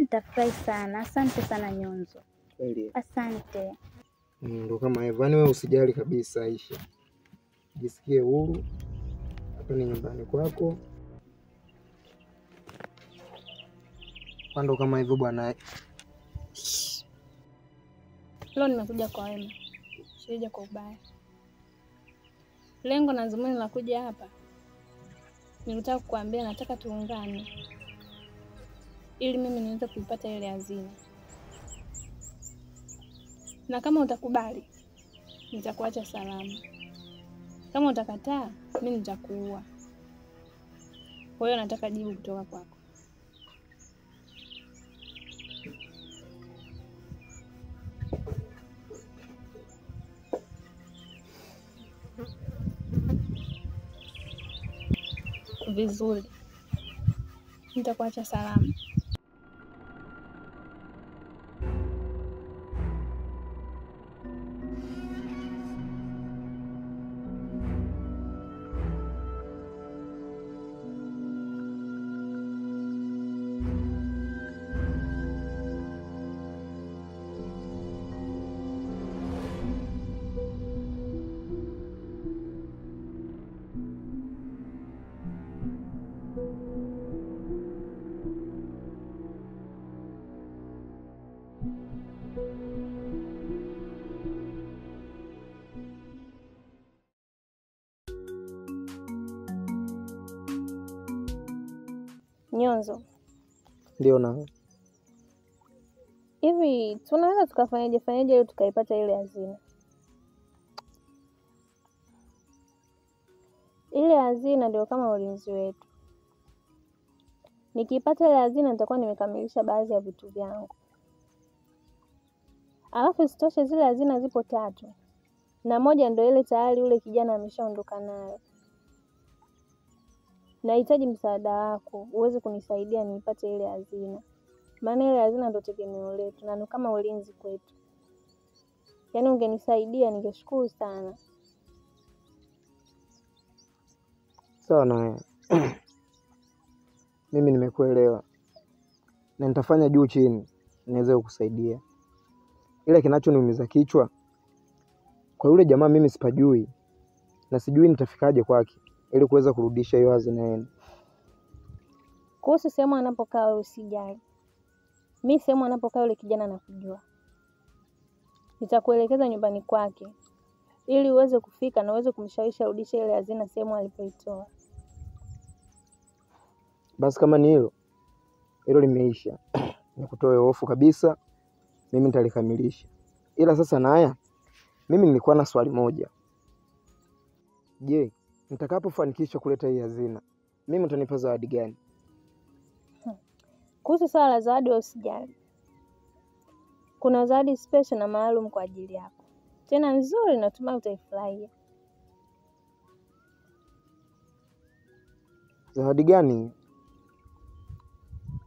nitafurahi sana. Asante sana Nyonzo. Kweli. Asante. Ndio kama hivyo. Yaani wewe usijali kabisa Aisha. Jisikie huru. Hapa ni nyumbani kwako. Ndo kama hivyo bwana. Leo nimekuja kwa wema. Sijaja kwa ubaya. Lengo na dhumuni la kuja hapa nilitaka kukuambia nataka tuungane ili mimi niweze kuipata ile hazina. Na kama utakubali nitakuacha salama. Kama utakataa mimi nitakuua. Kwa hiyo nataka jibu kutoka kwako. Vizuri. Nitakuacha salama. Nyonzo. Ndio na. Hivi tunaweza tukafanyaje ili tukaipata ile hazina? Ile hazina ndio kama ulinzi wetu. Nikipata ile hazina nitakuwa nimekamilisha baadhi ya vitu vyangu. Alafu isitoshe zile hazina zipo 3. Na moja ndio ile tayari yule kijana ameshaondoka nayo. Nahitaji msaada wako uweze kunisaidia niipate ile hazina. Maana ile hazina ndio tegemeo letu na ni kama ulinzi kwetu. Yaani ungenisaidia ningeshukuru sana. Sawa na mimi nimekuelewa. Na nitafanya juu chini niweze kukusaidia. Ile kinachoniumiza kichwa kwa yule jamaa mimi sipajui. Na sijui nitafikaje kwake ili kuweza kurudisha hiyo hazina yenu. Kuhusu sehemu anapokaa wewe usijali. Mimi sehemu anapokaa yule kijana nakujua. Nitakuelekeza nyumbani kwake ili uweze kufika na uweze kumshawishi arudishe ile hazina sehemu alipoitoa. Basi kama ni hilo limeisha. Nikutoe hofu kabisa. Mimi nitalikamilisha. Ila sasa na haya mimi nilikuwa na swali moja. Je, nitakapofanikisha kuleta hii hazina, mimi utanipa zawadi gani? Kuhusu swala la zawadi wewe usijali. Kuna zawadi special na maalum kwa ajili yako. Tena nzuri natumai utaifurahia. Zawadi gani?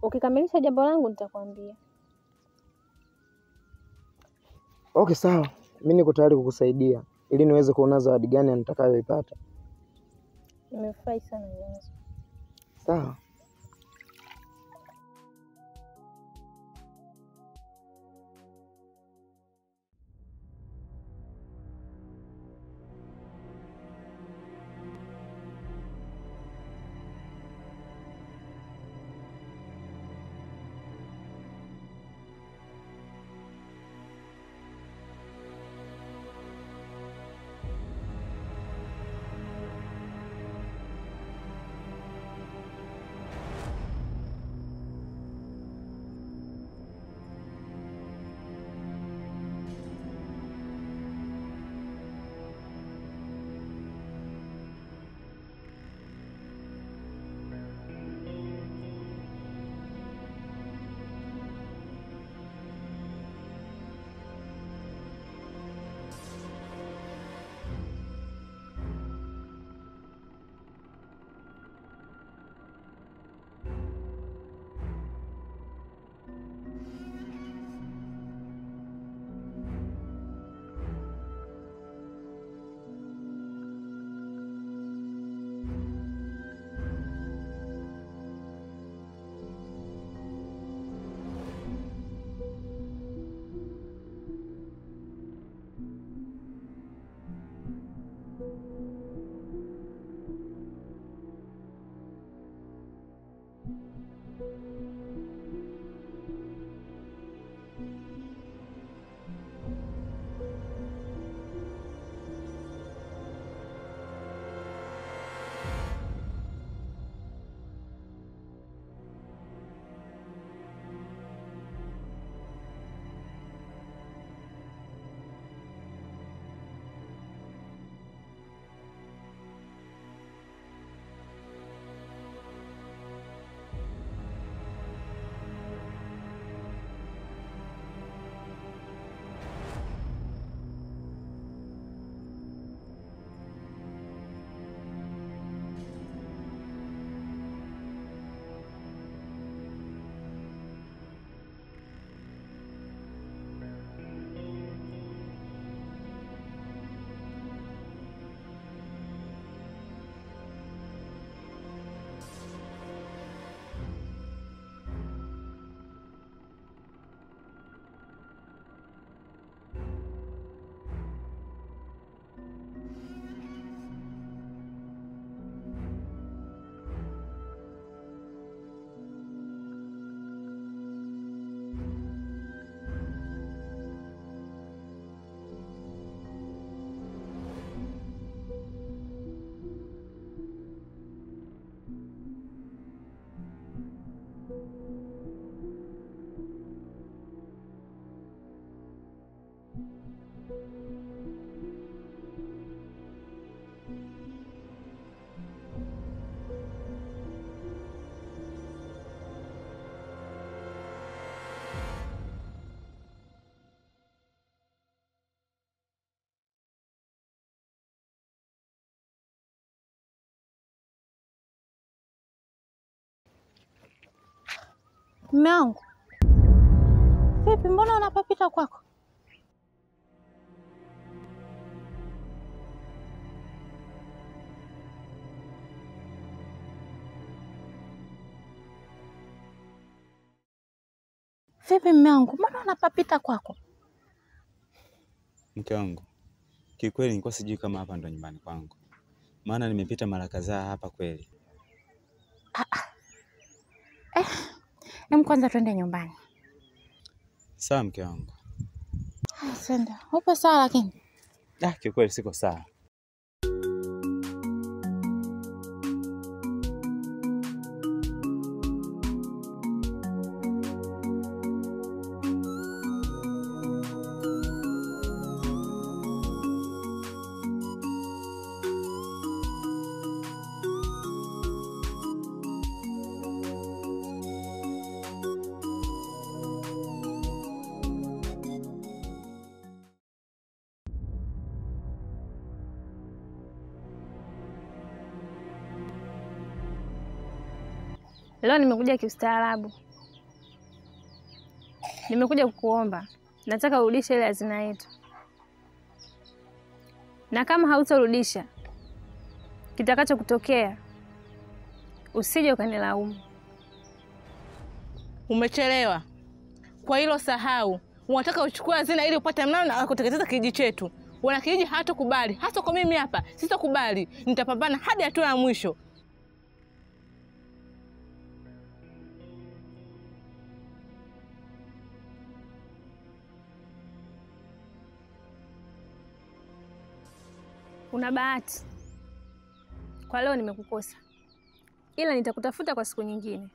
Ukikamilisha jambo langu nitakwambia. Okay, sawa. Mimi niko tayari kukusaidia ili niweze kuona zawadi gani nitakayoipata. Nimefurahi sana Nyonzo. Sawa. Mume wangu. Vipi, mbona unapapita kwako? Vipi mume wangu, mbona unapapita kwako? Mke wangu, kikweli nilikuwa sijui kama hapa ndo nyumbani kwangu. Maana nimepita mara kadhaa hapa kweli. Kwanza twende nyumbani. Sawa mke wangu. Senda. Upo sawa lakini? Kikweli siko sawa. Leo nimekuja kiustaarabu. Nimekuja kukuomba. Nataka urudishe ile hazina yetu. Na kama hautarudisha, kitakacho kutokea, usije ukanilaumu. Umechelewa. Kwa hilo sahau. Unataka uchukue hazina ili upate mnano na kuteketeza kijiji chetu. Wana kijiji hatakubali. Hasa kwa mimi hapa, sitakubali. Nitapambana hadi hatua ya mwisho. Una bahati. Kwa leo nimekukosa. Ila nitakutafuta kwa siku nyingine.